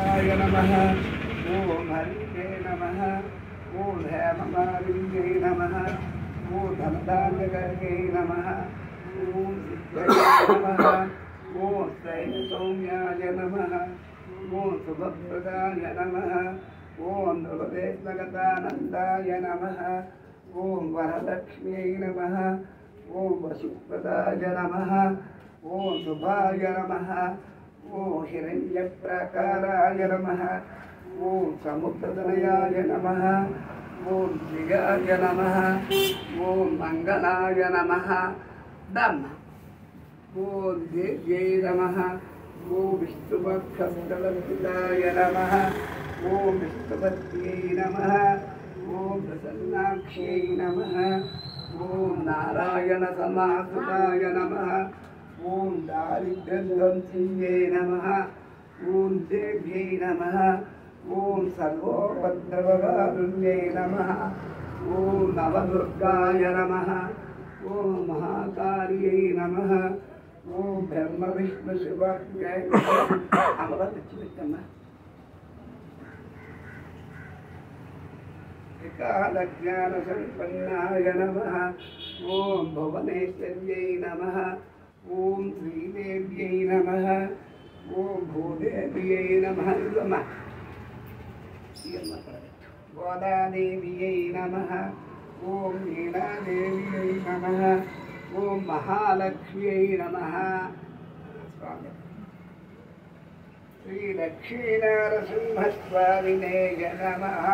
नमः ओम हरिये नमः ओम हेममालिन्ये नमः ओम धनधान्यकर्ये नमः ओम सिद्धये नमः ओम सौम्याय नमः ओम शुभप्रदाय नमः ओम नवदेशगतानन्दाय नमः ओम वरलक्ष्म्यै नमः ओम वसुप्रदाय नमः ओम शुभाय नमः ओम हिरण्यप्राकाराय नमः ओम समुद्रतनयाय नमः ओम दिगाय नमः ओम मंगलाय नमः दम ओम देव्यै नमः ओम विष्णुपक्षस्थलस्थिताय नमः ओम विष्णुपत्यै नमः ओम प्रसन्नाक्ष्यै नमः ओम नारायण समासुताय नमः ओम दारिद्र्यध्वंसिन्ये नमः ओम देव्यै नमः ओम सर्वोपद्रवकारुण्यै नमः ओम नवदुर्गाय नमः ओम महाकार्यै नमः ओम ब्रह्म विष्णु शिवाय कालज्ञानसम्पन्नाय नमः ओम भुवनेश्वर्यै नमः ओम श्रीदेव्यै नमः ओम भूदेव्यै नमः गोदादेव्यै नमः ओम नीलादेव्यै नमः ओम महालक्ष्म्यै नमः श्री लक्ष्मीनारसिंहस्वामिने नमः।